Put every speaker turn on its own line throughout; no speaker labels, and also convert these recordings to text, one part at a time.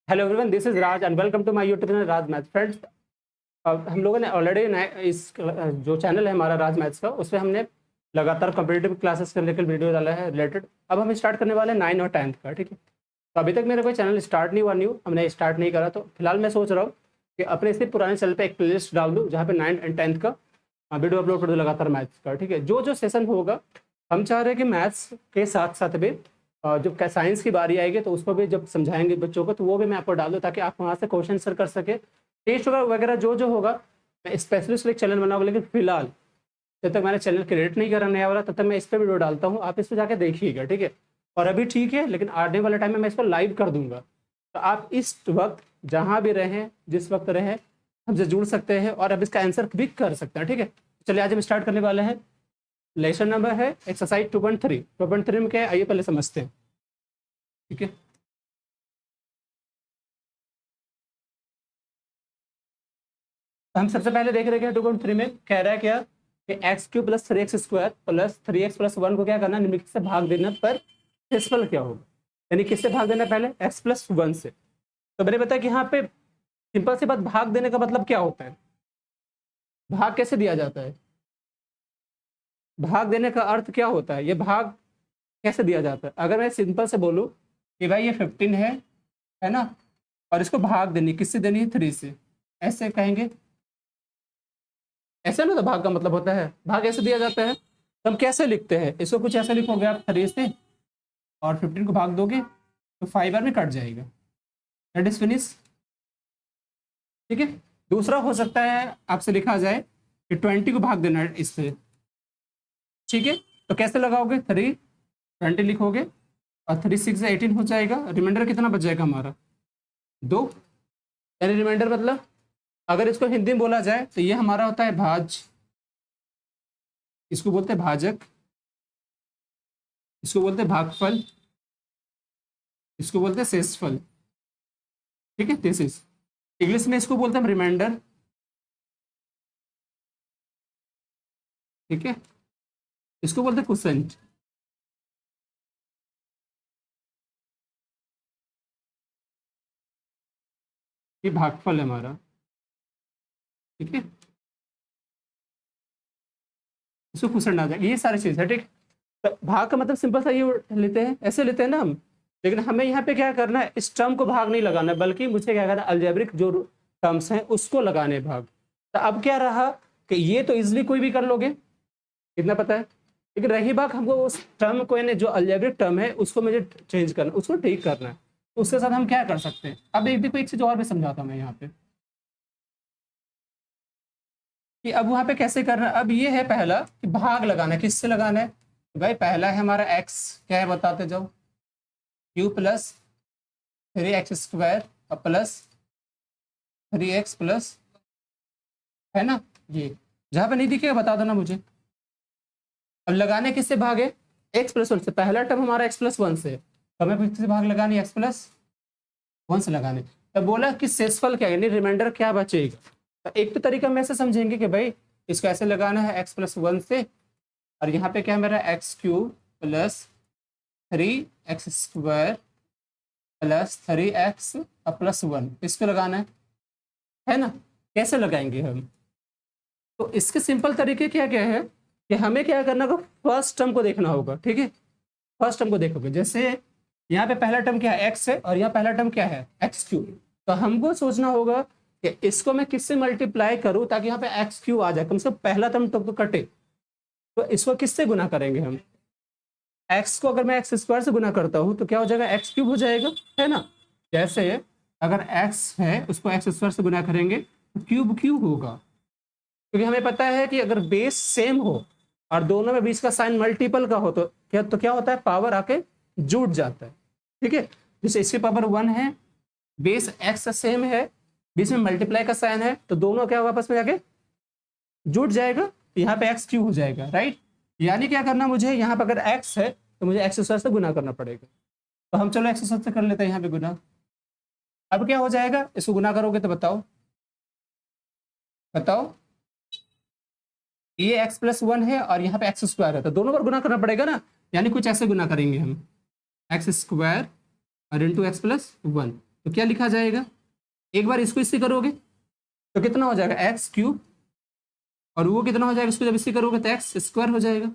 Hello everyone, this is Raj and welcome to my YouTube channel Raj maths. Friends, हम लोगों ने already इस जो चैनल है हमारा राज मैथ्स का, उसमें हमने लगातार कॉम्पिटिटिव क्लासेस के लेकर वीडियो डाला है रिलेटेड। अब हम स्टार्ट करने वाले हैं 9 और 10th का। ठीक है, तो अभी तक मेरा कोई चैनल स्टार्ट नहीं हुआ, न्यू हमने स्टार्ट नहीं करा। तो फिलहाल मैं सोच रहा हूँ कि अपने इसी पुराने चैनल पे एक प्लेलिस्ट डाल दूँ जहाँ पे 9 और 10th का वीडियो अपलोड कर दूँ लगातार मैथ्स का। ठीक है, जो जो सेशन होगा हम चाह रहे हैं कि मैथ्स के साथ साथ भी जब साइंस की बारी आएगी तो उसको भी जब समझाएंगे बच्चों को, तो वो भी मैं आपको डाल दूँ ताकि आप वहाँ से क्वेश्चन आंसर कर सके। टेस्ट वगैरह जो जो होगा मैं स्पेशलिस्ट एक चैनल बनाऊंगा, लेकिन फिलहाल जब तक मैंने चैनल क्रिएट नहीं करा नया वाला तब तक मैं इस पर वीडियो डालता हूँ, आप इस पर जाके देखिएगा। ठीक है, और अभी ठीक है, लेकिन आने वाले टाइम में मैं इसको लाइव कर दूंगा, तो आप इस वक्त जहाँ भी रहें, जिस वक्त रहें, हमसे जुड़ सकते हैं और अब इसका आंसर भी कर सकते हैं। ठीक है, चलिए आज हम स्टार्ट करने वाले हैं। लेसन नंबर है एक्सरसाइज 2.3। 2.3 में क्या है आइए पहले समझते हैं। ठीक है, तो हम सबसे पहले देख रहे हैं 2.3 में कह रहा है क्या कि x³ + 3x² + 3x+1 को क्या करना, निम्नलिखित से भाग देने पर शेषफल क्या होगा। यानी किससे भाग देना, पहले x+1 से। तो मैंने बताया कि यहाँ पे सिंपल सी बात, भाग देने का मतलब क्या होता है, भाग कैसे दिया जाता है, भाग देने का अर्थ क्या होता है, ये भाग कैसे दिया जाता है। अगर मैं सिंपल से बोलूँ कि भाई ये 15 है ना, और इसको भाग देनी किससे देनी है, 3 से, ऐसे कहेंगे। ऐसे ना, तो भाग का मतलब होता है भाग ऐसे दिया जाता है। तो हम कैसे लिखते हैं इसको, कुछ ऐसे लिखोगे आप 3 से और 15 को भाग दोगे तो 5 बार में कट जाएगा। That is finish. ठीक है, दूसरा हो सकता है आपसे लिखा जाए कि 20 को भाग देना है इससे। ठीक है, तो कैसे लगाओगे, 3 20 लिखोगे और 3 6 18 हो जाएगा। रिमाइंडर कितना बच जाएगा हमारा, 2। यानी रिमाइंडर मतलब अगर इसको हिंदी में बोला जाए तो ये हमारा होता है भाज, इसको बोलते हैं भाजक, इसको बोलते हैं भागफल, इसको बोलते हैं शेषफल। ठीक है, दिस इज इंग्लिश में इसको बोलते हैं रिमाइंडर। ठीक है, इसको बोलते हैं क्वोशिएंट। ये भागफल है हमारा। ठीक है, इसको क्वोशिएंट आ जाएगा, ये सारी चीज है। ठीक, तो भाग का मतलब सिंपल सा ये लेते हैं, ऐसे लेते हैं ना हम, लेकिन हमें यहाँ पे क्या करना है, इस टर्म को भाग नहीं लगाना है, बल्कि मुझे क्या करना है, अलजेब्रिक जो टर्म्स हैं उसको लगाने भाग। तो अब क्या रहा कि ये तो इजिली कोई भी कर लोगे, इतना पता है, लेकिन रही बात हमको उस टर्म को, यानी जो अलजेब्रिक टर्म है उसको मुझे चेंज करना, उसको ठीक करना है। तो उसके साथ हम क्या कर सकते हैं, अब एक देखो एक चीज और भी समझाता हूँ मैं यहाँ पे कि अब वहाँ पे कैसे करना है। अब ये है पहला कि भाग लगाना है, किससे लगाना है भाई, पहला है हमारा x, क्या है बताते जाओ, q + 3x² और +3x+, है ना, ये जहाँ पे नहीं दिखेगा बता दो ना मुझे। अब लगाने किससे भाग है, x+1 से। पहला टर्म हमारा x+1 से, तो हमें किससे भाग लगानी, x+1 से लगाने। तब बोला कि शेषफल क्या है, यानी रिमाइंडर क्या बचेगा। तो एक तो तरीका हम ऐसे समझेंगे कि भाई इसको ऐसे लगाना है x+1 से, और यहाँ पे क्या मेरा x³ + 3x² + 3x + 1, इसको लगाना है ना। कैसे लगाएंगे हम, तो इसके सिंपल तरीके क्या क्या है कि हमें क्या करना होगा, फर्स्ट टर्म को देखना होगा। ठीक है, फर्स्ट टर्म को देखोगे, जैसे यहाँ पे पहला टर्म क्या है, x है, और यहाँ पहला टर्म क्या है, x³। तो हमको सोचना होगा कि इसको मैं किससे मल्टीप्लाई करूं ताकि यहाँ पे x³ आ जाए, कम से कम पहला टर्म तो कटे। तो इसको किससे गुना करेंगे हम, x को अगर मैं x² से गुना करता हूँ तो क्या हो जाएगा, x³ हो जाएगा, है ना। जैसे अगर x है उसको x² से गुना करेंगे तो क्यूब क्यूब होगा, क्योंकि हमें पता है कि अगर बेस सेम हो और दोनों में बीच का साइन मल्टीपल का हो तो क्या होता है, पावर आके जुड़ जाता है। ठीक है, जैसे इसकी पावर 1 है, बेस x सेम है, बीच में मल्टीप्लाई का साइन है, तो दोनों क्या आपस में जाके जुड़ जाएगा, तो यहाँ पे x³ हो जाएगा, राइट। यानी क्या करना मुझे, यहाँ पर अगर x है तो मुझे x² से गुना करना पड़ेगा। तो हम चलो x² से कर लेते हैं यहाँ पे गुना। अब क्या हो जाएगा, इसको गुना करोगे तो बताओ बताओ, ये x+1 है और यहाँ पे x² है, तो दोनों बार गुना करना पड़ेगा ना। यानी कुछ ऐसे गुना करेंगे हम, x² और इंटू x+1। तो क्या लिखा जाएगा, एक बार इसको इससे करोगे तो कितना हो जाएगा एक्स क्यूब, और वो कितना हो जाएगा इसको जब इससे करोगे तो एक्स स्क्वायर हो जाएगा।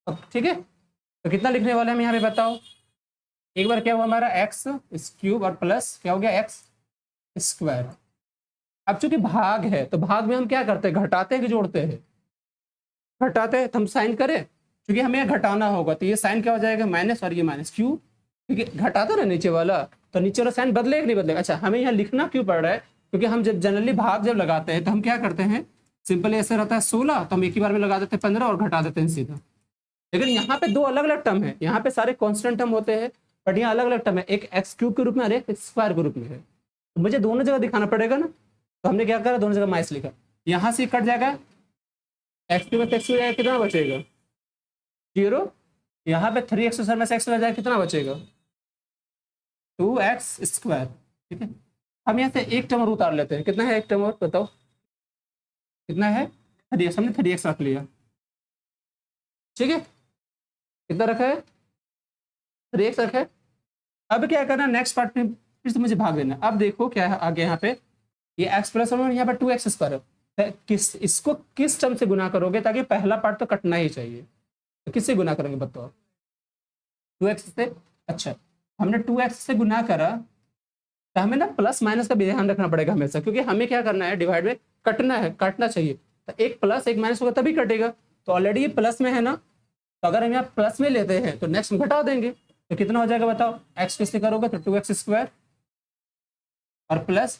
अब ठीक है, तो कितना लिखने वाले हम यहाँ पे बताओ, एक बार क्या हुआ हमारा एक्स क्यूब और प्लस क्या हो गया एक्स स्क्वायर। अब चूंकि भाग है तो भाग में हम क्या करते हैं, घटाते हैं कि जोड़ते हैं, घटाते हैं, तो हम साइन करें, क्योंकि हमें यहाँ घटाना होगा तो ये साइन क्या हो जाएगा माइनस और ये माइनस, क्यों, क्योंकि घटाता ना नीचे वाला, तो नीचे वाला साइन बदलेगा कि नहीं बदलेगा। अच्छा हमें यहाँ लिखना क्यों पड़ रहा है, क्योंकि हम जब जनरली भाग जब लगाते हैं तो हम क्या करते हैं, सिंपल ऐसे रहता है 16 तो हम एक ही बार में लगा देते हैं 15 और घटा देते हैं सीधा। लेकिन यहाँ पे दो अलग अलग टर्म है, यहाँ पे सारे कॉन्स्टेंट टर्म होते हैं बट यहाँ अलग अलग टर्म है, एक एक्स क्यूब के रूप में और एक स्क्वायर के रूप में है, तो मुझे दोनों जगह दिखाना पड़ेगा ना, तो हमने क्या करा दोनों जगह माइनस लिखा, यहाँ से कट जाएगा एक्स क्यूब में एक्स हो जाएगा, कितना बचेगा 0, यहाँ पे 3x सर में से एक्स हो जाएगा, कितना बचेगा 2x स्क्वायर। ठीक है, हम यहाँ से एक टर्म और उतार लेते हैं, कितना है एक टर्म और बताओ कितना है 3x, हमने 3x रख लिया, ठीक है कितना रखा है 3x रखा है। अब क्या करना नेक्स्ट पार्ट में फिर से मुझे भाग देना, अब देखो क्या है आगे यहाँ पे ये x प्लस वन यहाँ पर 2x स्क्वायर है, इसको किस टर्म से गुना करोगे ताकि पहला पार्ट तो कटना ही चाहिए, तो किससे गुना करेंगे बताओ 2x से। अच्छा हमने 2x से गुना करा तो हमें ना प्लस माइनस का भी ध्यान रखना पड़ेगा हमेशा, क्योंकि हमें क्या करना है डिवाइड में कटना है, काटना चाहिए, तो एक प्लस एक माइनस होगा तभी कटेगा, तो ऑलरेडी ये प्लस में है ना, तो अगर हम यहाँ प्लस में लेते हैं तो नेक्स्ट घटा देंगे, तो कितना हो जाएगा बताओ एक्स किससे करोगे तो 2x स्क्वायर और प्लस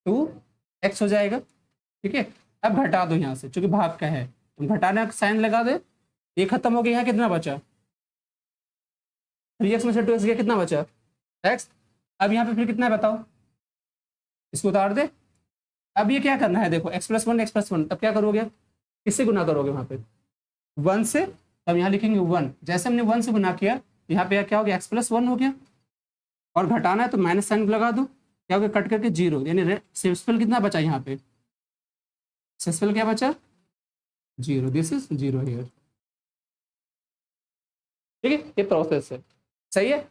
2x हो जाएगा। ठीक है, अब घटा दो यहाँ से, चूंकि भाग का है तो घटाने का साइन लगा दे, ये खत्म हो गया, यहाँ कितना बचा 3x में से 2x गया, कितना बचा x। अब यहाँ पे फिर कितना है बताओ, इसको उतार दे। अब ये क्या करना है देखो x प्लस वन, तब क्या करोगे किससे गुना करोगे वहां पे 1 से, तब यहाँ लिखेंगे 1, जैसे हमने 1 से गुना किया यहाँ पे क्या हो गया x प्लस 1 हो गया, और घटाना है तो माइनस साइन लगा दो, क्या हो गया कट करके 0, यानी सिंपल कितना बचा यहाँ पे सिंपल क्या बचा 0, दिस इज 0 हियर। ठीक है, ये प्रोसेस है, सही है।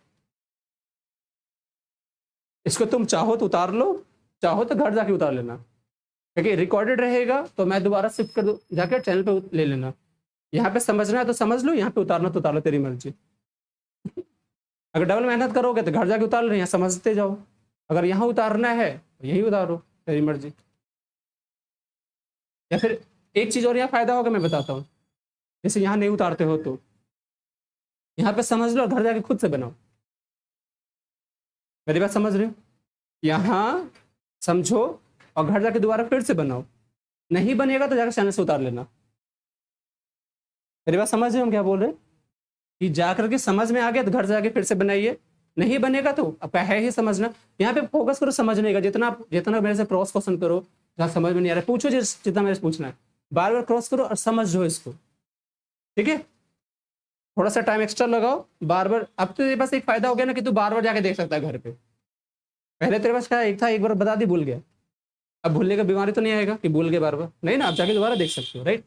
इसको तुम चाहो तो उतार लो, चाहो तो घर जाके उतार लेना, क्योंकि रिकॉर्डेड रहेगा तो मैं दोबारा शिफ्ट कर दूँ जाकर चैनल पे ले लेना, यहाँ पे समझना है तो समझ लो, यहाँ पे उतारना तो उतार लो, तेरी मर्जी। अगर डबल मेहनत करोगे तो घर जाके उतार लो, यहाँ समझते जाओ, अगर यहाँ उतारना है तो यही उतारो, तेरी मर्जी। या फिर एक चीज़ और यहाँ फायदा होगा मैं बताता हूँ, जैसे यहाँ नहीं उतारते हो तो यहाँ पे समझ लो, घर जाके खुद से बनाओ, मेरी बात समझ रहे हो, यहाँ समझो और घर जाके दोबारा फिर से बनाओ, नहीं बनेगा तो जाकर चैनल से उतार लेना। मेरी बात समझ रहे हो हम क्या बोल रहे हैं, कि जाकर के समझ में आ गया तो घर जाके फिर से बनाइए, नहीं बनेगा तो अब है ही समझना, यहाँ पे फोकस करो समझने का, जितना जितना मेरे से क्रॉस क्वेश्चन करो, जहाँ समझ में नहीं आ रहा है पूछो, जितना मेरे से पूछना है, बार बार क्रॉस करो और समझो इसको। ठीक है, थोड़ा सा टाइम एक्स्ट्रा लगाओ, बार बार, अब तो तेरे पास एक फायदा हो गया ना कि तू बार बार जाके देख सकता है घर पे, पहले तेरे पास क्या एक था एक बार बता दी भूल गया, अब भूलने का बीमारी तो नहीं आएगा कि भूल गए बार बार, नहीं ना, आप जाके दोबारा देख सकते हो, राइट।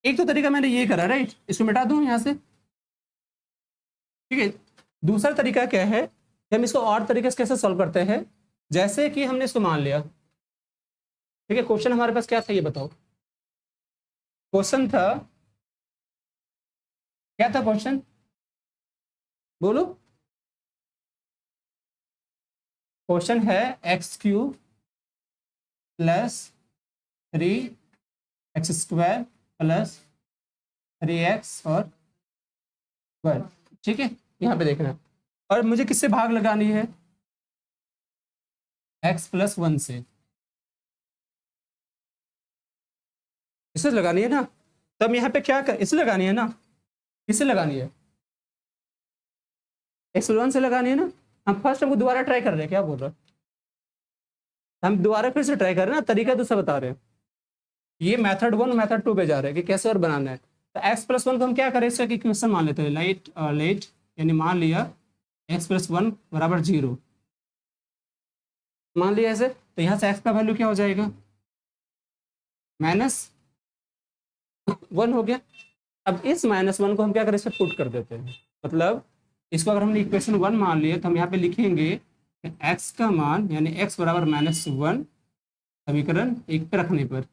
एक तो तरीका मैंने ये करा, राइट, इसको मिटा दूं यहाँ से। ठीक है, दूसरा तरीका क्या है कि हम इसको और तरीके से कैसे सॉल्व करते हैं, जैसे कि हमने इसको मान लिया, ठीक है, क्वेश्चन हमारे पास क्या था ये बताओ, क्वेश्चन था क्या था क्वेश्चन बोलो, क्वेश्चन है x cube plus 3x square plus 3x और 1। ठीक है, यहाँ पे देखना, और मुझे किससे भाग लगानी है x प्लस 1 से, इसे लगानी है ना, तब यहाँ पे क्या कर इसे लगानी है ना, किससे लगानी है x प्लस 1 से लगानी है ना। हम फर्स्ट हमको दोबारा ट्राई कर रहे हैं, क्या बोल रहा है, हम दोबारा फिर से ट्राई कर रहे हैं ना, तरीका दूसरा बता रहे हैं, ये मेथड 1 मेथड 2 पे जा रहे हैं कि कैसे और बनाना है। तो x प्लस 1 को हम क्या करें, इसका इक्वेशन मान लेते हैं, लेट यानी मान लिया x प्लस 1 बराबर 0, मान लिया ऐसे, तो यहाँ से x का वैल्यू क्या हो जाएगा -1 हो गया। अब इस -1 को हम क्या करें, इस पर पुट कर देते हैं, मतलब इसको अगर हमने इक्वेशन 1 मान लिया तो हम यहाँ पे लिखेंगे एक्स का मान यानी एक्स बराबर -1 समीकरण 1 पे रखने पर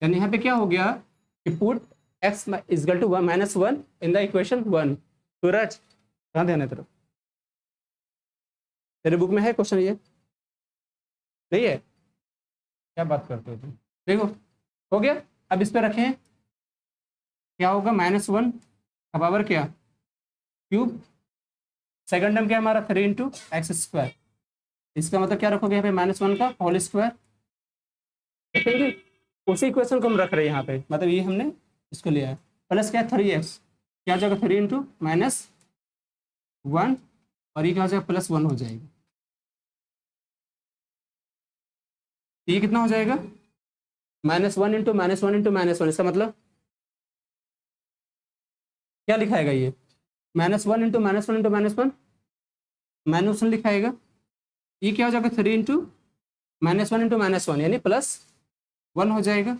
यानी यहाँ पे क्या हो गया कि put X equal to -1 in the equation 1। Suraj कहाँ ध्यान है तेरा? तेरे बुक में है क्वेश्चन ये? नहीं है? क्या बात करते हो तुम? देखो हो गया। अब इस पे रखें, क्या होगा -1 का पावर क्या क्यूब, सेकंड टर्म क्या हमारा 3 इंटू एक्स स्क्वायर। इसका मतलब क्या रखोगे यहाँ पे -1 का होल स्क्वायर रखेंगे। उसी इक्वेशन को हम रख रहे हैं यहाँ पे, मतलब ये हमने इसको लिया है। प्लस क्या 3x, क्या हो जाएगा 3 इंटू -1 और ये क्या हो जाएगा +1 हो जाएगा। ये कितना हो जाएगा -1 इंटू -1 इंटू -1। इसका मतलब क्या लिखाएगा ये -1 इंटू -1 इंटू -1 -1 लिखाएगा। ये क्या हो जाएगा 3 इंटू -1 इंटू -1 यानी +1 हो जाएगा।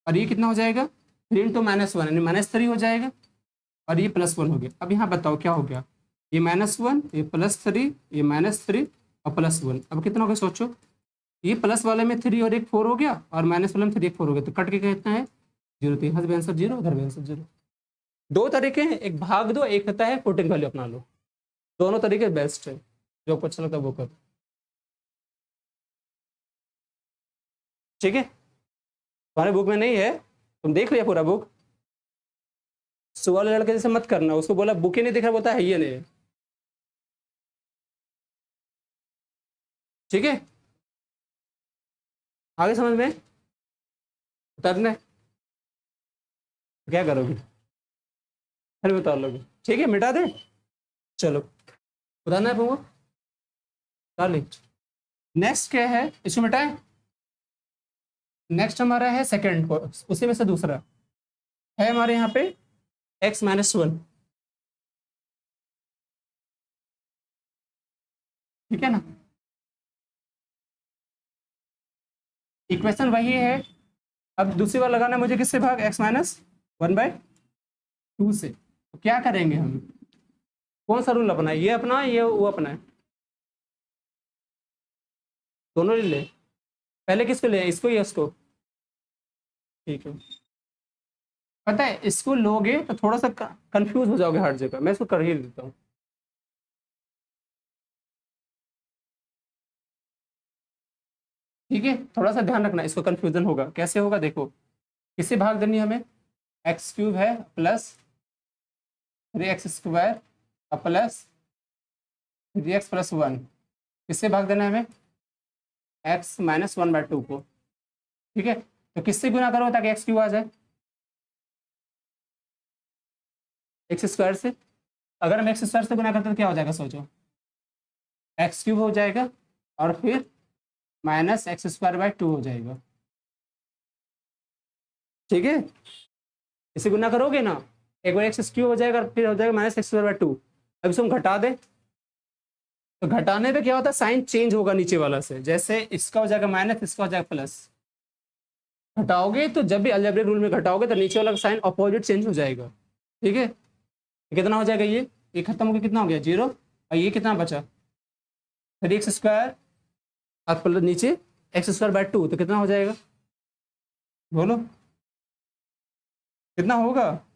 और ये कितना हो जाएगा 3 इंटू -1 यानी -3 हो जाएगा। और ये +1 हो गया। अब यहाँ बताओ क्या हो गया, ये -1 ये +3 ये -3 और +1। अब कितना हो गया सोचो, ये प्लस वाले में 3 और 1 4 हो गया और माइनस वाले में 3 1 4 हो गया, तो कट के कितना है 0। तो यहाँ से भी आंसर 0, उधर भी आंसर 0। दो तरीके हैं, एक भाग दो, एक होता है पुटिंग वैल्यू अपना लो। दोनों तरीके बेस्ट है, जो आपको अच्छा लगता है वो करो। ठीक है, तुम्हारे बुक में नहीं है, तुम देख लिया पूरा बुक। सुबह वाले लड़के जैसे मत करना, उसको बोला बुक ही नहीं दिख रहा, बोलता है ये नहीं है। ठीक है, आगे समझ में उतरना है, क्या करोगे फिर बता लोगे। ठीक है, मिटा दे, चलो उतारना है वो डाली। नेक्स्ट क्या है, इसको मिटाएं। नेक्स्ट हमारा है सेकंड को, उसी में से दूसरा है हमारे यहाँ पे x-1। ठीक है ना, इक्वेशन वही है। अब दूसरी बार लगाना है मुझे किससे भाग, x-1/2 से। तो क्या करेंगे हम, कौन सा रूल अपना है, ये अपना है ये वो अपना है, दोनों ले ले। पहले किसको ले, इसको या उसको? ठीक है, पता है इसको लोगे तो थोड़ा सा कंफ्यूज हो जाओगे हर जगह, मैं इसको कर ही देता हूँ। ठीक है, थोड़ा सा ध्यान रखना, इसको कंफ्यूजन होगा। कैसे होगा देखो, किससे भाग देनी है हमें, x³ है प्लस 3x² और प्लस 3x+1, किससे भाग देना है हमें, x-1/2 को। ठीक है, तो किससे गुना करो ताकि x³ आ जाए, x² से। अगर हम x² से गुना करते तो क्या हो जाएगा सोचो, x³ हो जाएगा और फिर -x²/2 हो जाएगा। ठीक है, इसे गुना करोगे ना, एक बार x³ हो जाएगा फिर हो जाएगा -x²/2। अब इसको हम घटा दे, तो घटाने पे क्या होता है साइन चेंज होगा नीचे वाला से, जैसे इसका हो जाएगा माइनस, इसका हो जाएगा प्लस। घटाओगे तो जब भी अलजेब्रिक रूल में घटाओगे तो नीचे वाला साइन अपोजिट चेंज हो जाएगा। ठीक है, कितना हो जाएगा, ये खत्म हो गया, कितना हो गया 0, और ये कितना बचा 3x² और प्लस नीचे x²/2, तो कितना हो जाएगा बोलो, कितना होगा,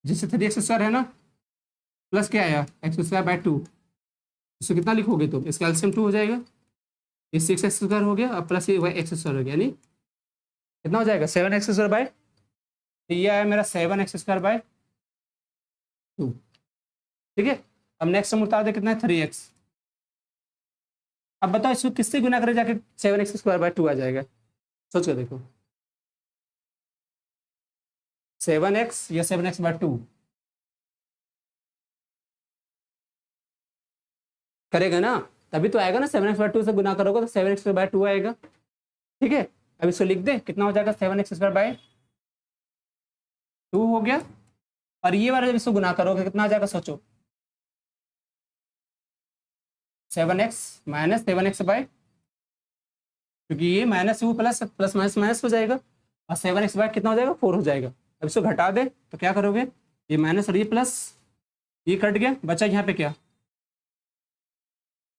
जिससे 3x² है ना प्लस क्या आया x²/2, इसको कितना लिखोगे तुम, इसका एलसीएम 2 हो जाएगा, ये 6x² हो गया और प्लस ये x² हो गया, यानी कितना हो जाएगा 7x²/, ये आया मेरा 7x²/2। ठीक है, अब नेक्स्ट हम उतार दे कितना है 3x। अब बताओ इसको किससे गुना करे जाके 7x²/2 आ जाएगा, सोच कर देखो, 7x या 7x/2 करेगा ना, तभी तो आएगा ना, 7x/2 से गुना करोगे तो 7x²/2 आएगा। ठीक है, अब इसको लिख दे, कितना हो जाएगा 7x²/2 हो गया। और ये वाला जब इसको गुना करोगे कितना आ जाएगा सोचो, 7x माइनस 7x/, क्योंकि ये माइनस वो प्लस प्लस माइनस माइनस हो जाएगा, और 7x/, कितना हो जाएगा 4 हो जाएगा। अब इसको घटा दे तो क्या करोगे, ये माइनस और ये प्लस, ये कट गया, बचा यहाँ पे क्या,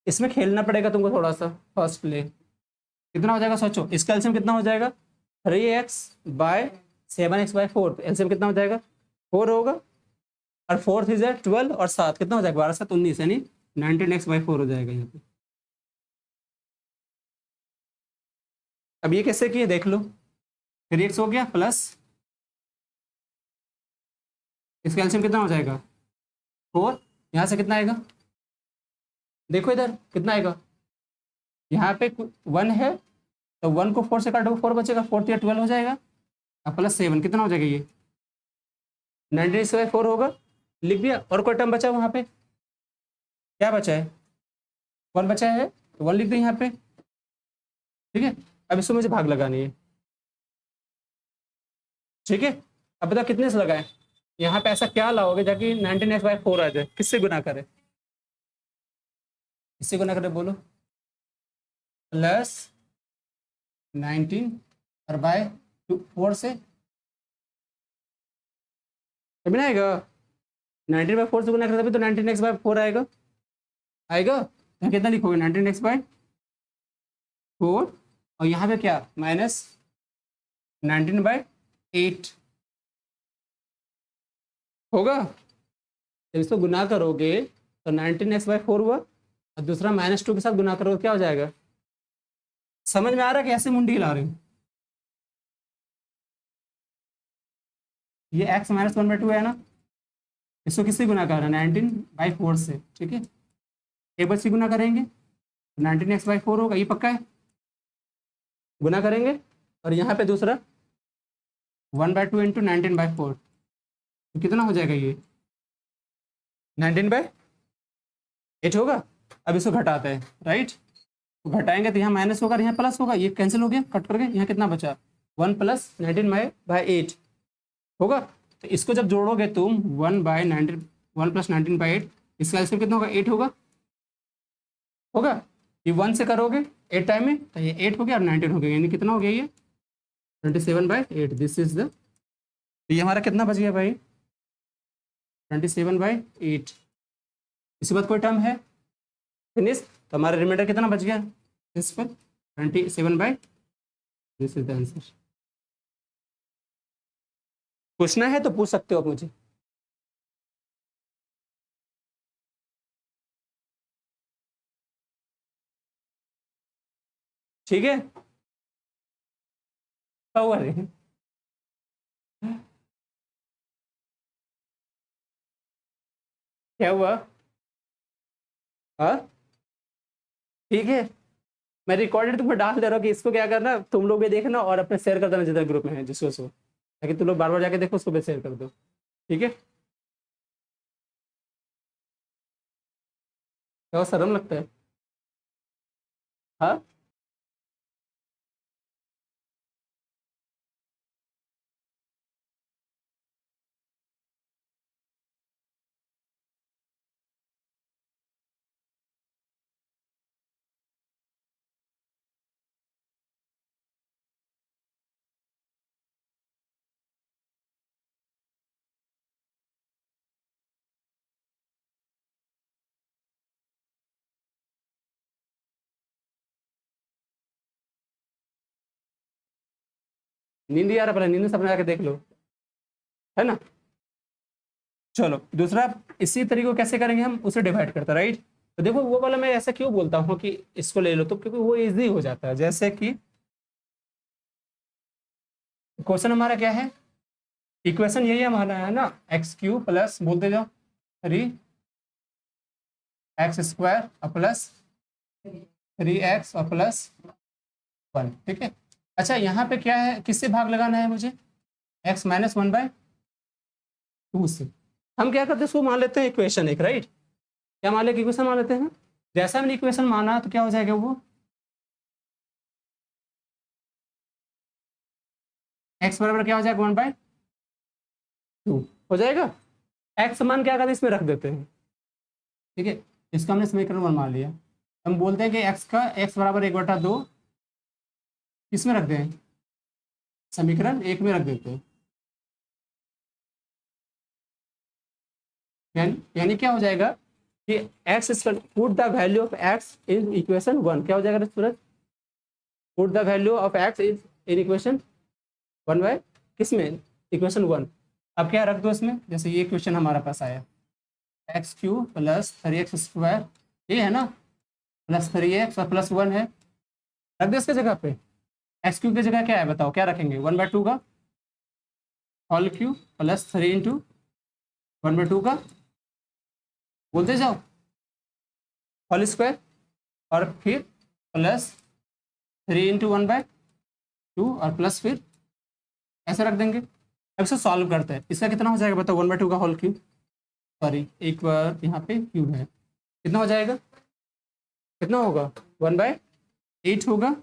इसमें खेलना पड़ेगा तुमको थोड़ा सा फर्स्ट प्ले। कितना हो जाएगा सोचो, इसका एलसीएम कितना हो जाएगा, 3x/7x/4, तो एलसीएम कितना हो जाएगा 4 होगा, और 4 3 है 12 और 7 कितना हो जाएगा 12 7 19, यानी 19x/4 हो जाएगा यहाँ पे। अब ये कैसे किए देख लो, 3x हो गया प्लस इसका एलसीएम कितना हो जाएगा 4, यहाँ से कितना आएगा, देखो इधर कितना आएगा, यहाँ पे 1 है तो 1 को 4 से काटो 4 बचेगा, 4 3 12 हो जाएगा, अब प्लस 7 कितना हो जाएगा, ये 19/4 होगा, लिख दिया। और कोई टर्म बचा वहाँ पे, क्या बचा है 1 बचा है तो 1 लिख दें यहाँ पे, ठीक है। अब इसको मुझे भाग लगानी है, ठीक है। अब बताओ कितने से लगाएं, यहाँ पे ऐसा क्या लाओगे जाकि 19x/4 आ जाए, किससे गुना करे, किससे गुना करे बोलो, प्लस 19 और बाय 4 से, तभी ना आएगा, 19/4 से गुना करें तभी तो 19x/4 आएगा, आएगा तो कितना लिखोगे 19x/4, और यहाँ पे क्या माइनस 19/8 होगा। जब इसको गुना करोगे तो 19x/4 हुआ, और दूसरा -2 के साथ गुना करोगे क्या हो जाएगा, समझ में आ रहा है कि ऐसे मुंडी हिला रहे हो, ये x -1/2 है ना, इसको किससे गुना कर रहा है 19/4 से, ठीक है। टेबल से गुना करेंगे 19x/4 होगा, ये पक्का है, गुना करेंगे, और यहाँ पे दूसरा 1/2 इंटू 19/4, तो कितना हो जाएगा ये 19/8 होगा। अब इसको घटाते हैं, राइट, तो घटाएंगे तो यहाँ माइनस होगा, यहाँ प्लस होगा, ये कैंसिल हो गया कट करके, यहाँ कितना बचा 1 + 19/8 होगा। तो इसको जब जोड़ोगे तुम 1/19 1 + 19/8, इसका एलसीएम कितना होगा 8 होगा, होगा। ये 1 से करोगे 8 टाइम में तो ये 8 हो गया और 19 हो गया, यानी कितना हो गया ये 27/8, दिस इज द, ये हमारा कितना बच गया भाई 27/8। इसके बाद कोई टर्म है फिनिश, तो हमारा रिमाइंडर कितना बच गया इस पर 27/, दिस इज द आंसर। पूछना है तो पूछ सकते हो आप मुझे। ठीक है, क्या हुआ रे, क्या हुआ, हाँ ठीक है, मैं रिकॉर्डेड तुम्हें डाल दे रहा हूँ कि इसको क्या करना, तुम लोग भी देखना और अपने शेयर कर देना जितना ग्रुप में है जिसको सो, ताकि तुम लोग बार बार जाके देखो, उसको भी शेयर कर दो, ठीक है। क्या शर्म लगता है, हाँ नींद ही आ रहा, पहले नींद से अपने जाके देख लो, है ना। चलो दूसरा, इसी तरीके को कैसे करेंगे हम, उसे डिवाइड करते राइट। तो देखो वो वाला मैं ऐसा क्यों बोलता हूँ कि इसको ले लो, तो क्योंकि वो इजी हो जाता है। जैसे कि क्वेश्चन हमारा क्या है, इक्वेशन यही हमारा है ना, x³ प्लस बोलते जाओ 3x² प्लस 3x और प्लस 1, ठीक है। अच्छा यहाँ पे क्या है, किससे भाग लगाना है मुझे, x -1/2 से। हम क्या करते हैं, इसको मान लेते हैं इक्वेशन एक, राइट, क्या मान लेते इक्वेशन मान लेते हैं, जैसा हमने इक्वेशन माना तो क्या हो जाएगा वो x बराबर क्या हो जाएगा 1/2 हो जाएगा। x मान क्या करते इसमें रख देते हैं, ठीक है, इसका हमने समीकरण 1 मान लिया। हम बोलते हैं कि x बराबर 1/2 किस में रख दें, समीकरण 1 में रख देते हैं, यानी क्या हो जाएगा कि x put the value of x in equation 1, क्या हो जाएगा Suraj? Put the value of x is in equation 1 by किसमें? इक्वेशन 1। अब क्या रख दो इसमें, जैसे ये क्वेश्चन हमारा पास आया एक्स क्यू प्लस 3x², ये है ना, प्लस 3x और प्लस 1 है, रख दो इसके जगह पे। एक्स क्यू की जगह क्या है बताओ, क्या रखेंगे? 1/2 का होल क्यू प्लस 3 इंटू 1/2 का, बोलते जाओ, होल स्क्वायर, और फिर प्लस 3 इंटू 1/2 और प्लस फिर ऐसे रख देंगे। अब इसे सॉल्व करते हैं, इसका कितना हो जाएगा बताओ? 1/2 का होल क्यूब, सॉरी एक बार यहाँ पे क्यूब है, कितना हो जाएगा? कितना होगा? 1/8 होगा।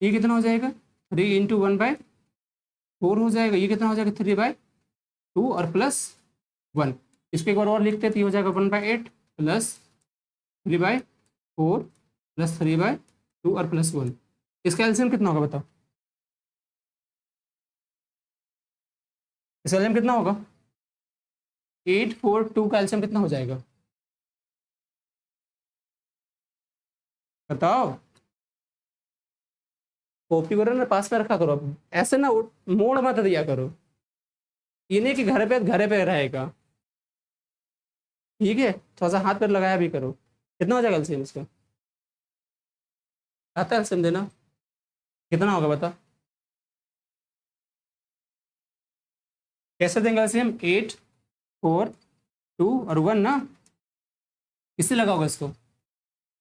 ये कितना हो जाएगा? 3 इंटू 1/4 हो जाएगा। ये कितना हो जाएगा? 3/2 और प्लस 1। इसको एक बार और लिखते तो ये हो जाएगा 1/8 प्लस 3/4 प्लस 3/2 और प्लस 1। इसका एलसीएम कितना होगा बताओ? इसका एलसीएम कितना होगा? 8 4 2 का एलसीएम कितना हो जाएगा बताओ? कॉपी करो ना, पास में रखा करो, ऐसे ना मोड़ मत दिया करो, ये नहीं कि घर पे रहेगा, ठीक है? थोड़ा सा हाथ पर लगाया भी करो। कितना हो जाएगा एलसीएम इसका? आता है एलसीएम देना? कितना होगा बता? कैसे देंगे एलसीएम? 8 4 2 और 1 ना, किससे लगाओगे इसको?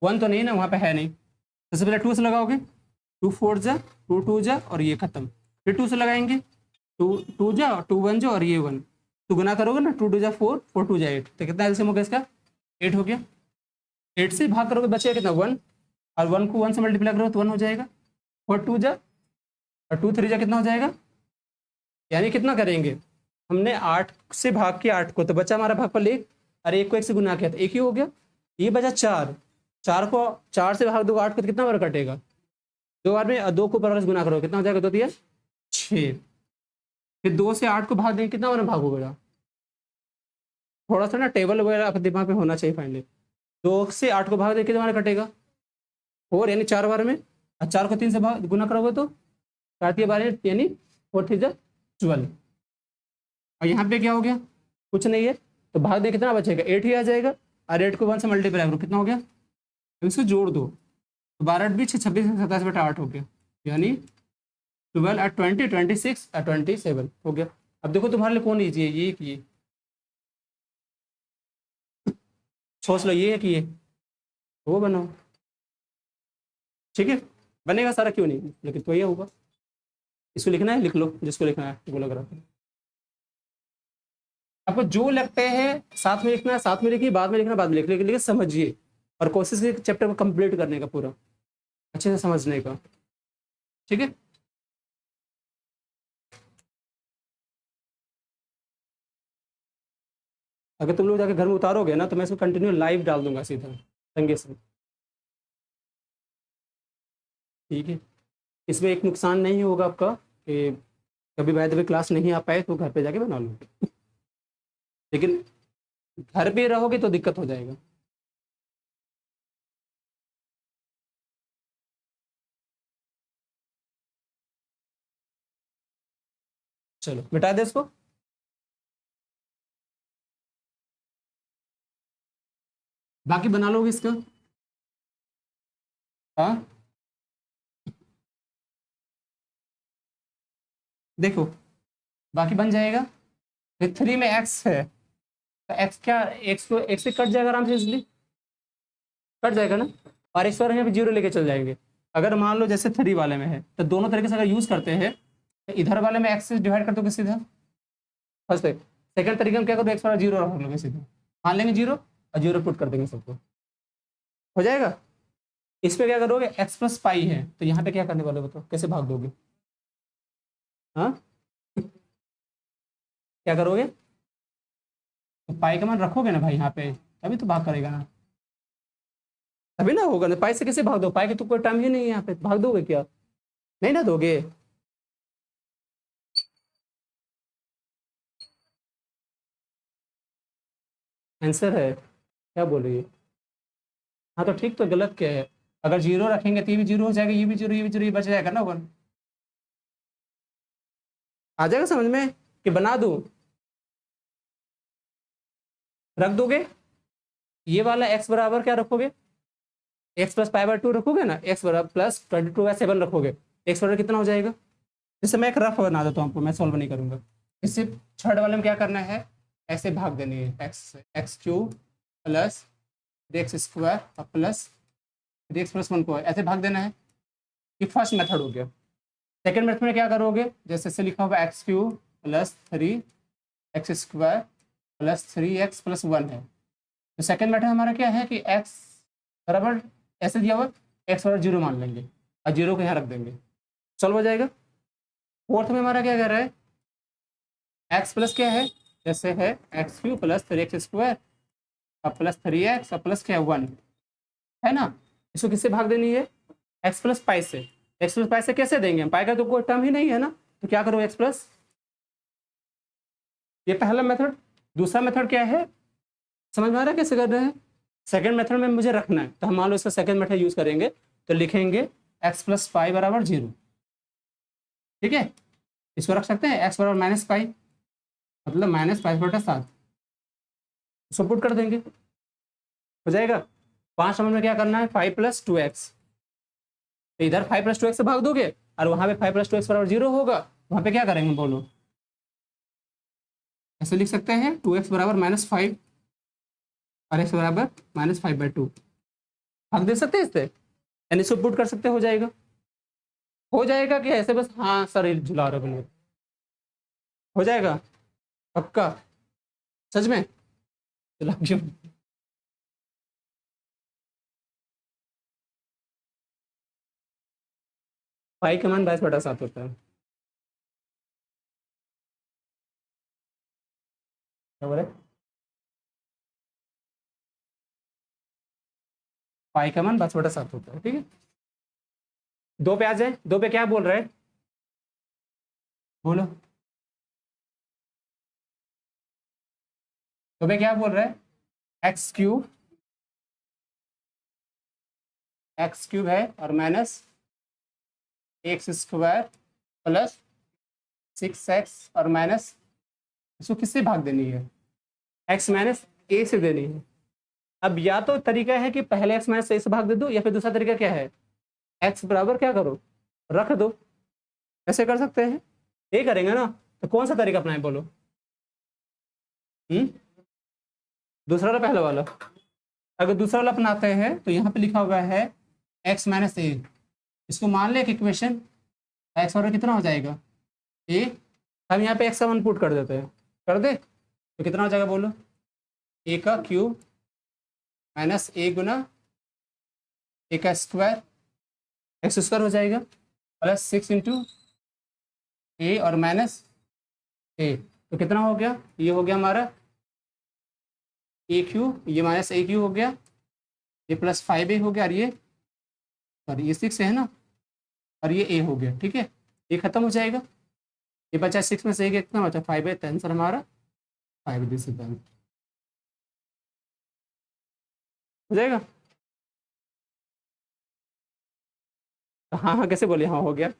1 तो नहीं ना, वहाँ पे है नहीं। सबसे पहले 2 से लगाओगे, 2 4 जा, 2 2 जा और ये खत्म। फिर 2 से लगाएंगे, 2 2 जा, 2 1 जा और ये 1। तो गुना करोगे ना, 2 2 जा 4, 4 2 जा 8, तो कितना एलसीएम हो गया इसका? 8 हो गया। 8 से भाग करोगे बचेगा कितना? 1, और 1 को 1 से मल्टीप्लाई करोगे तो 1 हो जाएगा। और 2 जा और 2 3 जा कितना हो जाएगा? यानी कितना करेंगे? हमने 8 से भाग किया 8 को, तो बचा हमारा भागफल 1, और 1 को 1 से गुना किया तो 1 ही हो गया। ये बचा 4, 4 को 4 से भाग दो 8 को तो कितना बार कटेगा? 2 बार में, और 2 को बराबर से गुना करोगे कितना हो जाएगा? 2 दिया 6। फिर 2 से 8 को भाग देंगे, कितना बार में भागोगे? थोड़ा सा ना टेबल वगैरह आपके दिमाग में होना चाहिए फाइनली। 2 से 8 को भाग देंगे कितना बार कटेगा? 4, यानी 4 बार में, और 4 को 3 से भाग गुना करोगे तो 4 के बारे यानी 4 3 जा 12। और यहाँ पे क्या हो गया? कुछ नहीं है, तो भाग दे कितना बचेगा? 8 ही आ जाएगा, और 8 को 1 से मल्टीप्लाई करो कितना हो गया? अब इसको जोड़ दो, तो 12 8 भी 6 26 27/8 हो गया, यानी 12 और 20 26 और 27 हो गया। अब देखो तुम्हारे लिए कौन ईजी है, ये कि ये? सोच लो, ये है कि ये? वो बनाओ, ठीक है? बनेगा सारा, क्यों नहीं, लेकिन तो ये होगा। इसको लिखना है, लिख लो, जिसको लिखना है वो लग रहा है। आपको जो लगते हैं साथ में लिखना है साथ में लिखिए, बाद में लिखना बाद में लिखिए, समझिए, और कोशिश कीजिए चैप्टर को कंप्लीट करने का, पूरा अच्छे से समझने का, ठीक है? अगर तुम लोग जाके घर में उतारोगे ना, तो मैं इसको कंटिन्यू लाइव डाल दूंगा सीधा संगे से, ठीक है? इसमें एक नुकसान नहीं होगा आपका कि कभी बाय द वे क्लास नहीं आ पाए तो घर पे जाके बना लो, लेकिन घर पे रहोगे तो दिक्कत हो जाएगा। चलो मिटा दे इसको। बाकी बना लोगे इसका? हाँ, देखो बाकी बन जाएगा। फिर 3 में एक्स है, तो एक्स क्या, एक्स को एक्स से कट जाएगा आराम से, इसलिए कट जाएगा ना, और एक्स और यहाँ पे 0 लेके चल जाएंगे। अगर मान लो जैसे 3 वाले में है, तो दोनों तरीके से अगर यूज करते हैं, तो इधर वाले में एक्स से डिवाइड कर दोगे सीधा, फर्स्ट। सेकंड तरीके में क्या करोगे? एक्स वाला 0 रख लोगे सीधा, मान लेंगे 0 और 0 पुट कर देंगे सबको, हो जाएगा। इस पे क्या करोगे? एक्स प्लस पाई है, तो यहाँ पे क्या करने वाले बताओ, कैसे भाग दोगे? हाँ, क्या करोगे? तो पाई का मान रखोगे ना भाई यहाँ पे, तभी तो भाग करेगा ना, तभी ना होगा ना। पाई से कैसे भाग दो? पाई के तो कोई टाइम ही नहीं है यहाँ पे, भाग दोगे क्या? नहीं ना दोगे। आंसर है, क्या बोल रही है? हाँ तो ठीक, तो गलत क्या है? अगर जीरो रखेंगे तो ये भी जीरो हो जाएगा, ये भी जीरो, ये भी जीरो, ये बच जाएगा ना वन। आ जाएगा समझ में कि बना दूं? रख दोगे ये वाला x बराबर क्या रखोगे? x प्लस पाई बाय 2 रखोगे ना, x बराबर प्लस 22/7 रखोगे, x बराबर कितना हो जाएगा? जैसे मैं एक रफ बना देता हूँ आपको, मैं सॉल्व नहीं करूंगा। इससे थर्ड वाले में क्या करना है, ऐसे भाग देनी है, एक्स क्यूब प्लस 3x² और प्लस 3x+1 को ऐसे भाग देना है। ये फर्स्ट मेथड हो गया। सेकेंड मेथड में क्या करोगे, जैसे से लिखा होगा x cube plus 3x² plus 3x+1 है। तो सेकेंड मेथड हमारा क्या है कि x बराबर ऐसे दिया हुआ, x बराबर 0 मान लेंगे और 0 को यहाँ रख देंगे, सॉल्व हो जाएगा। फोर्थ में हमारा क्या कर रहा है, x प्लस क्या है, जैसे है एक्स क्यूब प्लस 3x² और प्लस 3x और प्लस क्या है 1 है ना। इसको किससे भाग देनी है, x प्लस पाई से। x प्लस पाई से कैसे देंगे हम, पाई का तो कोई टर्म ही नहीं है ना, तो क्या करो x प्लस, ये पहला मेथड। दूसरा मेथड क्या है, समझ में आ रहा है कैसे कर रहे हैं? सेकेंड मेथड में मुझे रखना है, तो हम मान लो इसका सेकेंड मेथड यूज करेंगे, तो लिखेंगे x प्लस पाई बराबर 0, ठीक है। इसको रख सकते हैं x बराबर माइनस पाई, मतलब -5/7, इसको पुट कर देंगे, हो जाएगा। 5 नंबर में क्या करना है, 5 + 2x, तो इधर 5 + 2x से भाग दोगे और वहां पे 5 + 2x बराबर 0 होगा, वहां पे क्या करेंगे बोलो, ऐसे लिख सकते हैं 2x बराबर -5 और x बराबर -5/2, भाग दे सकते हैं इससे, यानी इसको पुट कर सकते, हो जाएगा। हो जाएगा कि ऐसे बस हाँ सर झुला रहे बने, हो जाएगा पक्का, सच में चलो क्यों। पाई का मान 22/7 होता है, क्या बोले? पाई का मान 22/7 होता है, ठीक है। दो पे आ जाए, दो पे क्या बोल रहे हैं, बोलो, दो पे क्या बोल रहे हैं, एक्स क्यूब है और -x² प्लस 6x और माइनस, इसको किससे भाग देनी है, x माइनस ए से देनी है। अब या तो तरीका है कि पहले x माइनस ए से भाग दे दो, या फिर दूसरा तरीका क्या है, x बराबर क्या करो, रख दो, ऐसे कर सकते हैं, ये करेंगे ना। तो कौन सा तरीका अपनाए बोलो, दूसरा वाला पहला वाला? अगर दूसरा वाला अपनाते हैं तो यहाँ पे लिखा हुआ है x माइनस ए, इसको मान ले कि इक्वेशन x बराबर कितना हो जाएगा ए, हम यहाँ पे x का वन पुट कर देते हैं, कर दे तो कितना हो जाएगा बोलो, ए का क्यूब माइनस ए गुना ए का स्क्वायर, x² हो जाएगा प्लस 6 इंटू ए और माइनस ए, तो कितना हो गया, ये हो गया हमारा ए क्यूब, ये माइनस ए क्यूब हो गया, ये प्लस 5a हो गया, और ये सॉरी ये 6 है ना, और ये a हो गया, ठीक है। ये खत्म हो जाएगा, ये बचा 6 में से एक कितना बचा 5a, तो आंसर हमारा 5 दिस इज हो जाएगा। तो हाँ हाँ कैसे बोले, हाँ हो गया।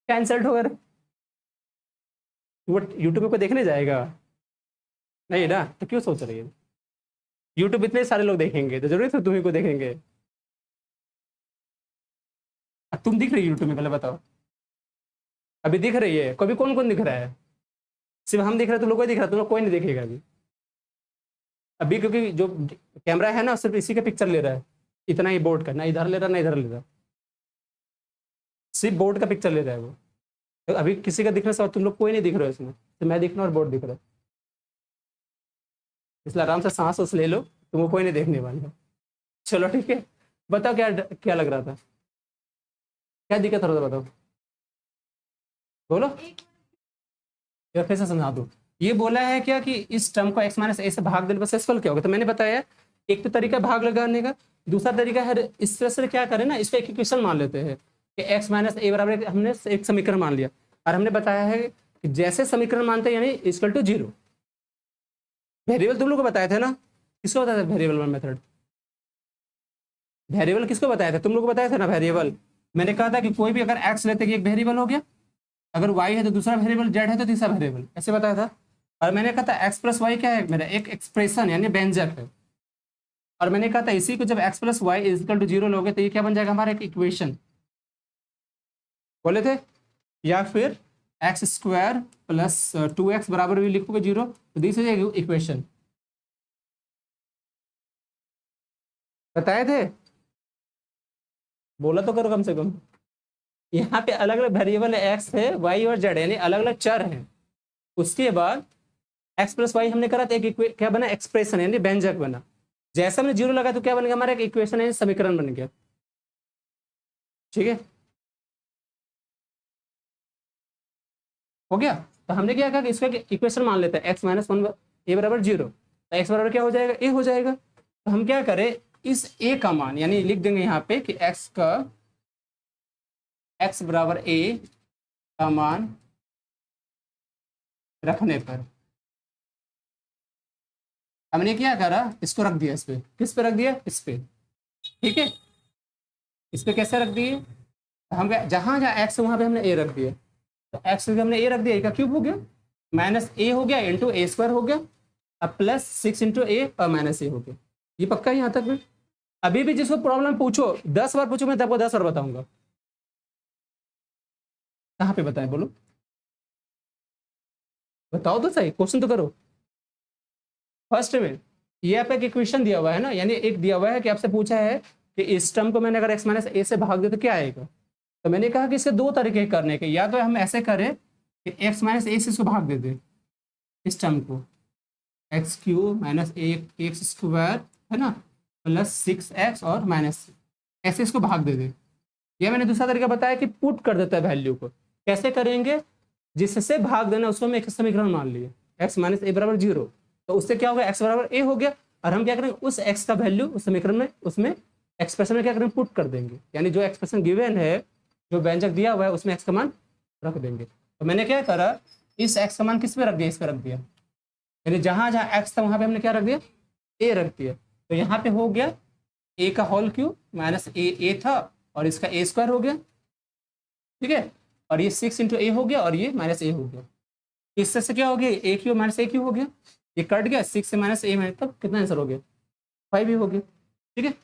कैंसल्ड हो गया, वो यूट्यूब पे कोई देखने जाएगा नहीं ना, तो क्यों सोच रही है, यूट्यूब इतने सारे लोग देखेंगे तो जरूरी है तुम्ही को देखेंगे। अब तुम दिख रही यूट्यूब में, पहले बताओ, अभी दिख रही है कभी, कौन कौन दिख रहा है, सिर्फ हम दिख रहे हैं, तुम लोग कोई दिख रहा है, तुम लोग कोई नहीं देखेगा अभी। अभी क्योंकि जो कैमरा है ना सिर्फ इसी का पिक्चर ले रहा है, इतना ही बोर्ड का, ना इधर ले रहा ना इधर ले रहा, सिर्फ बोर्ड का पिक्चर ले रहा है वो। तो अभी किसी का दिख रहा है, तुम लोग कोई नहीं दिख रहा है इसमें, तो मैं दिख रहा हूँ और बोर्ड दिख रहा है, इसलिए आराम से सांस उस ले लो, तुमको कोई नहीं देखने वाला है। चलो ठीक है, बताओ क्या क्या लग रहा था, क्या दिक्कत हो रहा था बताओ, बोलो या फिर से समझा दो। ये बोला है क्या कि इस टर्म को x माइनस ए से भाग देने पर शेषफल क्या होगा, तो मैंने बताया एक तो तरीका भाग लगाने का, दूसरा तरीका है इस तरह से क्या करें ना, इसको एक इक्वेशन मान लेते हैं कि x माइनस ए बराबर हमने एक समीकरण मान लिया, और हमने बताया है कि जैसे समीकरण मानते हैं यानी इक्वल टू 0। वेरिएबल तुम लोग को बताए थे ना, किसको बताया था वेरिएबल मेथड, वेरिएबल किसको बताया था, तुम लोग को बताया था ना वेरिएबल। मैंने कहा था कि कोई भी अगर x लेते कि एक वेरिएबल हो गया, अगर y है तो दूसरा वेरिएबल, z है तो तीसरा वेरिएबल, ऐसे बताया था। और मैंने कहा था x प्लस वाई क्या है, मेरा एक एक्सप्रेशन यानी व्यंजक है। और मैंने कहा था इसी को जब x plus Y equal to 0 लोगे तो ये क्या बन जाएगा हमारा एक इक्वेशन, बोले थे। या फिर एक्स स्क्वायर प्लस 2x बराबर भी लिखोगे 0, तो दिस इज इक्वेशन, बताए थे, बोला तो करो कम से कम। यहाँ पे अलग अलग वेरिएबल एक्स है, वाई और जेड, यानी अलग अलग चर हैं। उसके बाद एक्स प्लस वाई हमने करा तो एक क्या बना, एक्सप्रेशन यानी व्यंजक बना। जैसा हमने 0 लगा तो क्या बन गया हमारा एक इक्वेशन है, समीकरण बन गया। ठीक है, हो गया। तो हमने क्या कहा कि इसका इक्वेशन मान लेते हैं एक्स माइनस वन ए बराबर 0, तो एक्स बराबर क्या हो जाएगा, ए हो जाएगा। तो हम क्या करें, इस ए का मान यानी लिख देंगे यहाँ पे कि एक्स बराबर ए का मान रखने पर हमने क्या करा, इसको रख दिया इस पे, किस पे रख दिया, इस पे। ठीक है, इस पे कैसे रख दिए, हम जहां जहां एक्स है वहां पे हमने ए रख दिया, तो एक्स हमने ए रख दिया, ए का क्यूब हो गया, माइनस ए हो गया इंटू ए स्क्वायर हो गया, अब प्लस 6 इंटू ए और माइनस ए हो गया। ये पक्का है यहाँ तक में। अभी भी जिसको प्रॉब्लम पूछो 10 बार पूछो, मैं तब 10 बार बताऊंगा। कहाँ पे बताएं बोलो, बताओ तो सही, क्वेश्चन तो करो। फर्स्ट में ये आपका एक इक्वेशन दिया हुआ है ना, यानी एक दिया हुआ है कि आपसे पूछा है कि इस टर्म को मैंने अगर एक्स माइनस ए से भाग दे तो क्या आएगा। तो मैंने कहा कि इसके दो तरीके करने के, या तो हम ऐसे करें कि एक्स माइनस ए से इसको भाग दे दें, इस टर्म को x cube minus x square है ना, प्लस 6x और माइनस, ऐसे इसको भाग दे दे। यह मैंने दूसरा तरीका बताया कि पुट कर देता है वैल्यू को, कैसे करेंगे, जिससे भाग देना उसको हम एक समीकरण मान लिए एक्स माइनस ए बराबर 0, तो उससे क्या होगा, एक्स बराबर ए हो गया। और हम क्या करेंगे, उस एक्स का वैल्यू उस समीकरण में, उसमें एक्सप्रेशन में क्या करेंगे, पुट कर देंगे, यानी जो एक्सप्रेशन गिवन है, जो व्यंजक दिया हुआ है उसमें एक्स का मान रख देंगे। तो मैंने क्या करा, इस एक्स का मान किस पे रख दिया, इस पे रख दिया, यानी जहां जहां एक्स था वहां पे हमने क्या रख दिया, ए रख दिया। तो यहाँ पे हो गया ए का होल क्यूब माइनस ए था, और इसका ए स्क्वायर हो गया। ठीक है, और ये 6 इंटू ए हो गया, और ये माइनस ए हो गया। इससे से क्या हो गया, ए क्यूब माइनस ए क्यूब हो गया, ये कट गया, 6 से माइनस ए माइनस, तब कितना आंसर हो गया, 5 ही हो गया। ठीक है,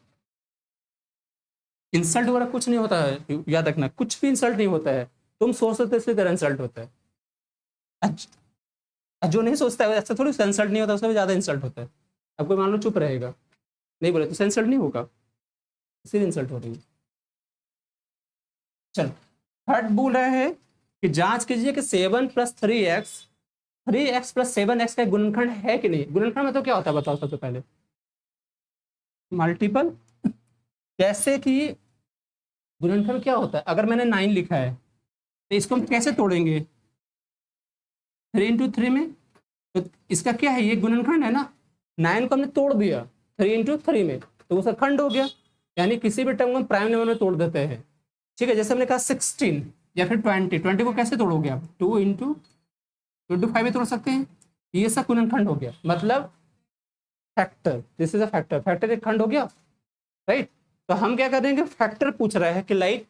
इंसल्ट वगैरह कुछ नहीं होता है, याद रखना, कुछ भी इंसल्ट नहीं होता है। तुम सोचते हो तो इसकी तरह इंसल्ट होता है, जो नहीं सोचता है ऐसा थोड़ी इंसल्ट नहीं होता, उसका भी ज्यादा इंसल्ट होता है। अब कोई मान लो चुप रहेगा, नहीं बोले तो इंसल्ट नहीं होगा, इसीलिए इंसल्ट हो रही है। चल, थर्ड बोल रहे हैं कि जांच कीजिए कि 3x प्लस 7x का गुणनखंड है कि नहीं। गुणनखंड में तो क्या होता है बताओ सबसे पहले, मल्टीपल। जैसे कि गुणनखंड क्या होता है, अगर मैंने 9 लिखा है तो इसको हम कैसे तोड़ेंगे, 3 इंटू 3 में। तो इसका क्या है, ये गुणनखंड है ना, 9 को हमने तोड़ दिया 3 इंटू 3 में, तो उसका खंड हो गया। यानी किसी भी टर्म को हम प्राइम नंबर में तोड़ देते हैं। ठीक है, जैसे हमने कहा 16 या फिर 20 को कैसे तोड़ोगे आप, 2 इंटू 5 में तोड़ सकते हैं। ये सब गुणनखंड हो गया, मतलब factor, this is a factor, factor एक खंड हो गया, राइट। तो हम क्या करेंगे, फैक्टर पूछ रहा है कि लाइक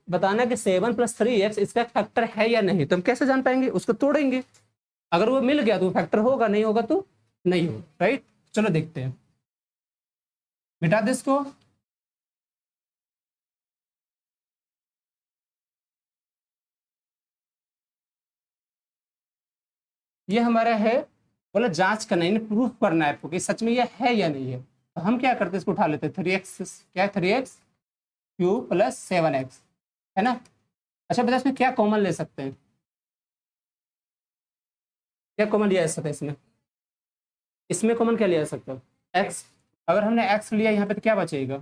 बताना कि 7 + 3x इसका फैक्टर है या नहीं। तो हम कैसे जान पाएंगे, उसको तोड़ेंगे, अगर वो मिल गया तो फैक्टर होगा, नहीं होगा तो नहीं होगा, राइट। चलो देखते हैं, मिटा दे इसको। ये हमारा है बोला जांच करना है, प्रूफ करना है आपको कि सच में ये है या नहीं है। तो हम क्या करते हैं, इसको उठा लेते हैं, 3x क्या है, 3x³ प्लस 7x, है ना। अच्छा बता इसमें क्या कॉमन ले सकते हैं, क्या कॉमन लिया जा सकता है इसमें, इसमें कॉमन क्या लिया जा सकता है, x। अगर हमने x लिया यहाँ पे तो क्या बचेगा,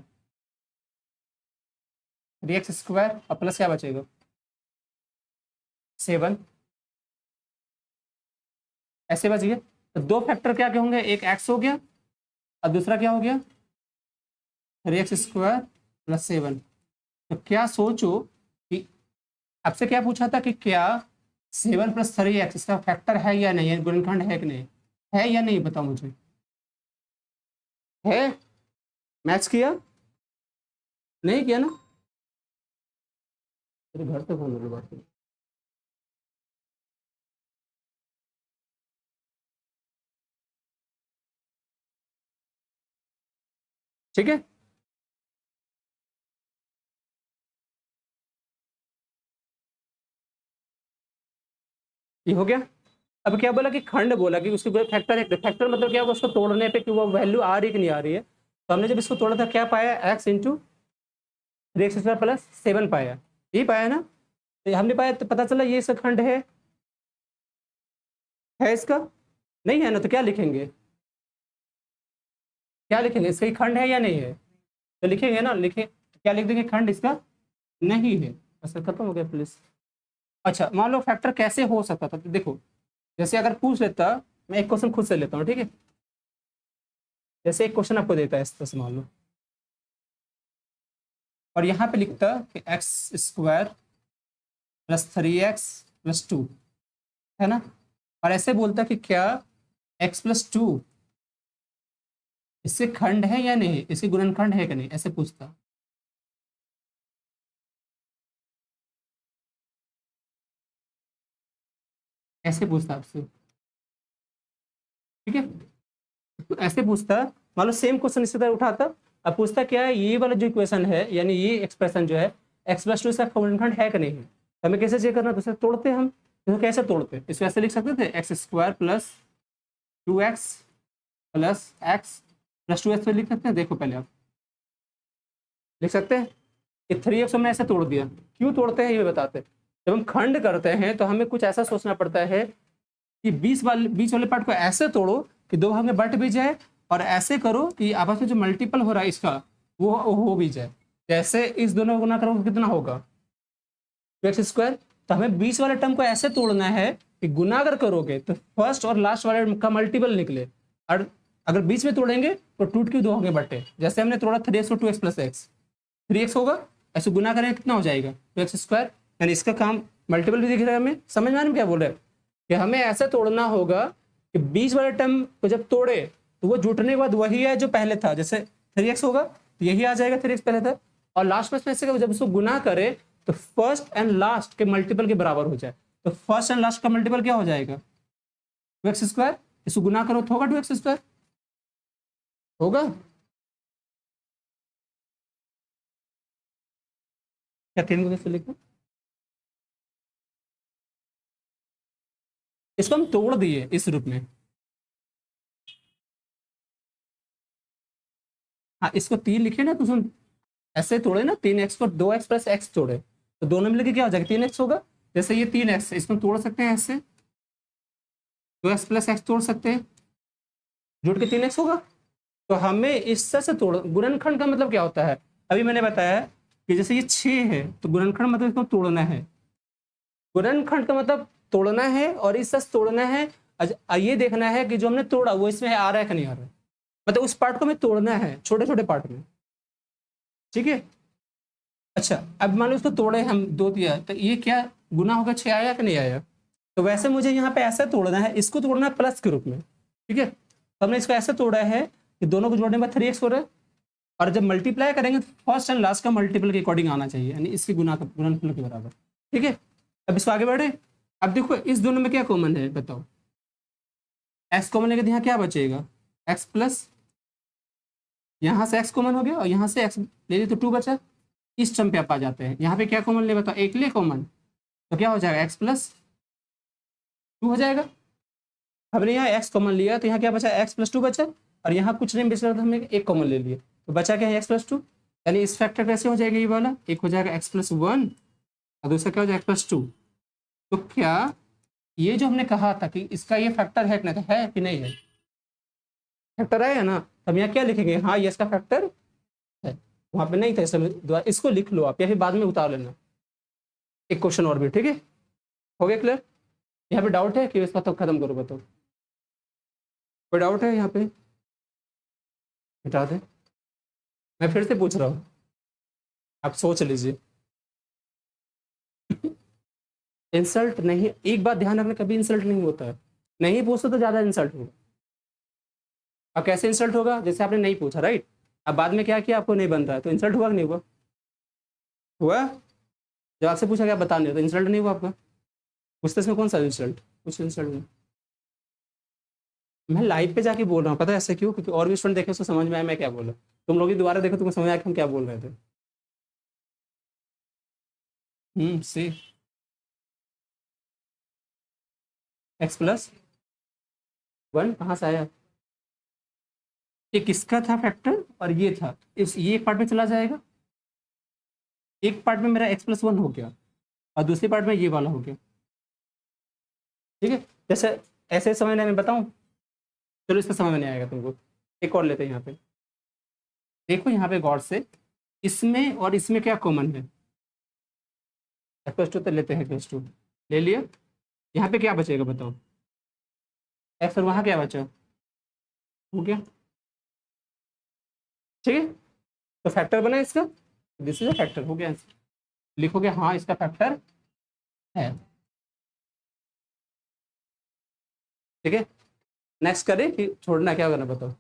3x² और प्लस क्या बचेगा 7, ऐसे बच गया। तो दो फैक्टर क्या क्या होंगे, एक x हो गया और दूसरा क्या हो गया 3x² प्लस 7। तो क्या सोचो कि आपसे क्या पूछा था कि क्या 7 + 3x इसका फैक्टर है या नहीं है, गुणनखंड है कि नहीं, है या नहीं बताओ मुझे, है। मैच किया, नहीं किया ना, तेरे घर पे फोन बात करो। ठीक है, ये हो गया। अब क्या बोला कि खंड बोला कि उसके फैक्टर है, फैक्टर मतलब क्या होगा, उसको तोड़ने पे कि वो वैल्यू आ रही है कि नहीं आ रही है। तो हमने जब इसको तोड़ा था क्या पाया, x × 3x² प्लस 7 पाया, ये पाया ना। तो हमने पाया तो पता चला ये इसका खंड है इसका, नहीं है ना, तो क्या लिखेंगे, क्या लिखेंगे, इसका ही खंड है या नहीं है, तो लिखेंगे ना, लिखे तो क्या लिख देंगे, खंड इसका नहीं है। ऐसा खत्म हो गया प्लीज। अच्छा मान लो फैक्टर कैसे हो सकता था, तो देखो जैसे अगर पूछ लेता, मैं एक क्वेश्चन खुद से लेता हूँ, ठीक है। जैसे एक क्वेश्चन आपको देता है इस तरह से मान लो, और यहाँ पे लिखता कि x² प्लस 3x प्लस 2, है ना। और ऐसे बोलता कि क्या x + 2 इससे खंड है या नहीं, इसके गुणनखंड है कि नहीं, ऐसे पूछता। ऐसे पूछता आपसे, ठीक है। तो ऐसे पूछता, मान लो सेम क्वेश्चन इसी तरह उठाता। अब पूछता क्या है, ये वाला जो इक्वेशन है यानी ये एक्सप्रेशन जो है x + 2 इसका गुणनखंड है कि नहीं है। तो हमें कैसे चेक करना, तो इसे तोड़ते हम, तो कैसे तोड़ते, इसको ऐसे लिख सकते थे, x² plus 2x plus x + 2x पे लिख सकते हैं। देखो पहले आप लिख सकते हैं कि 3x हमने ऐसे तोड़ दिया, क्यों तोड़ते हैं ये बताते हैं। जब हम खंड करते हैं तो हमें कुछ ऐसा सोचना पड़ता है कि बीच वाले पार्ट को ऐसे तोड़ो कि दो भाग में बट भी जाए, और ऐसे करो कि आपस में जो मल्टीपल हो रहा है इसका वो हो भी जाए। जैसे इस दोनों को गुना करोगे कितना होगा 2x²। तो हमें बीच वाले टर्म को ऐसे तोड़ना है कि गुना अगर करोगे तो फर्स्ट और लास्ट वाले का मल्टीपल निकले, और अगर बीच में तोड़ेंगे तो टूट के दो होंगे बटे। जैसे हमने तोड़ा 3x को 2x + x, 3x होगा, ऐसे गुना करेंगे कितना हो जाएगा 2x²। यानी इसका काम मल्टीपल भी दिख रहा है हमें, समझ में आ रहा है क्या बोल रहे हैं, कि हमें ऐसे तोड़ना होगा कि बीच वाले टर्म को जब तोड़े तो वो जुटने के बाद वही है जो पहले था। जैसे 3x होगा तो यही आ जाएगा, 3x पहले था, और लास्ट में से जब उसको गुना करे तो फर्स्ट एंड लास्ट के मल्टीपल के बराबर हो जाए। तो फर्स्ट एंड लास्ट का मल्टीपल क्या हो जाएगा 2x²। इसको गुना करो तो होगा 2x², होगा। क्या 3 को कैसे लिखो, इसको हम तोड़ दिए इस रूप में। हाँ इसको 3 लिखे ना, तो हम ऐसे तोड़े ना, 3x को 2x + x तोड़े तो दोनों मिलकर क्या हो जाएगा 3x होगा। जैसे ये 3x इसको तोड़ सकते हैं ऐसे, 2x + x तोड़ सकते हैं, जुड़ के 3x होगा। तो हमें इस तरह से तोड़, गुणनखंड का मतलब क्या होता है, अभी मैंने बताया कि जैसे ये 6 है तो गुणनखंड मतलब इसको तोड़ना है, गुणनखंड का मतलब तोड़ना है, और इस तरह से तोड़ना है। ये देखना है कि जो हमने तोड़ा वो इसमें आ रहा है कि नहीं आ रहा है, मतलब उस पार्ट को हमें तोड़ना है छोटे छोटे पार्ट में, ठीक है। अच्छा अब मान लो इसको तोड़े हम 2 दिया, तो ये क्या गुना होगा 6 आया कि नहीं आया। तो वैसे मुझे यहाँ पे ऐसे तोड़ना है, इसको तोड़ना है प्लस के रूप में, ठीक है। तो हमने इसको ऐसे तोड़ा है कि दोनों को जोड़ने में 3x हो रहा है, और जब मल्टीप्लाई करेंगे तो फर्स्ट एंड लास्ट का मल्टीपल के अकॉर्डिंग आना चाहिए, यानी इसकी गुणनफल के बराबर, ठीक है। अब इसको आगे बढ़े। अब देखो इस दोनों में क्या कॉमन है बताओ, x कॉमन लेके यहाँ क्या बचेगा x प्लस, यहाँ से x कॉमन हो गया और यहाँ से x ले ली तो 2 बचा। इस टर्म पे आप आ जाते हैं, यहाँ पे क्या कॉमन ले बताओ, एक ले कॉमन, तो क्या हो जाएगा x + 2 हो जाएगा। हमने यहाँ एक्स कॉमन लिया तो यहाँ क्या बचा, एक्स प्लस टू बचा, और यहाँ कुछ नहीं बच रहा था, हमने एक कॉमन ले लिया तो बचा क्या है, एक्स प्लस टू। यानी इस फैक्टर कैसे हो जाएगा, ये वाला एक हो जाएगा एक्स प्लस वन और दूसरा क्या हो जाएगा एक्स प्लस टू। तो क्या ये जो हमने कहा था कि इसका ये फैक्टर है कि नहीं, तो है कि नहीं है, फैक्टर आया ना, तो हम यहाँ क्या लिखेंगे, हाँ ये इसका फैक्टर है, वहाँ पे नहीं था इसमें दोबारा इसको लिख लो आप या फिर बाद में उतार लेना। एक क्वेश्चन और भी, ठीक है, हो गया क्लियर। यहाँ पे डाउट है कि इसका तो खत्म करो, बताओ कोई डाउट है यहाँ पे, हटा दे, मैं फिर से पूछ रहा हूँ, आप सोच लीजिए। इंसल्ट नहीं, एक बात ध्यान रखना, कभी इंसल्ट नहीं होता है, नहीं पूछते तो ज्यादा इंसल्ट होगा। अब कैसे इंसल्ट होगा, जैसे आपने नहीं पूछा राइट, अब बाद में क्या किया आपको नहीं बन रहा है तो इंसल्ट हुआ कि नहीं हुआ, हुआ। जब आपसे पूछा क्या बता नहीं तो इंसल्ट नहीं हुआ आपका, पूछते इसमें कौन सा इंसल्ट, कुछ इंसल्ट नहीं। मैं लाइव पे जाके बोल रहा हूँ, पता है ऐसे क्यों, क्योंकि और भी स्टूडेंट देखे उसको समझ में आया मैं क्या बोला, तुम लोग ही दोबारा देखो तुमको समझ आया कि हम क्या बोल रहे थे। सी एक्स प्लस वन कहाँ से आया, एक इसका था फैक्टर और ये था, इस ये एक पार्ट में चला जाएगा, एक पार्ट में मेरा एक्स प्लस वन हो गया और दूसरी पार्ट में ये वाला हो गया, ठीक है। जैसे ऐसे समझ में बताऊं, चलो इसका समझ में नहीं आएगा तुमको, एक और लेते हैं यहाँ पे, देखो यहाँ पे गौर से, इसमें और इसमें क्या कॉमन है, एक्स प्लस टू तो लेते हैं, प्लस टू ले लिया, यहाँ पे क्या बचेगा बताओ, एक्स और वहाँ क्या बचा, हो गया, ठीक है। तो फैक्टर बना इसका, दिस इज अ फैक्टर, हो गया, लिखोगे हाँ इसका फैक्टर है, ठीक है। नेक्स्ट करें कि छोड़ना, क्या करना बताओ।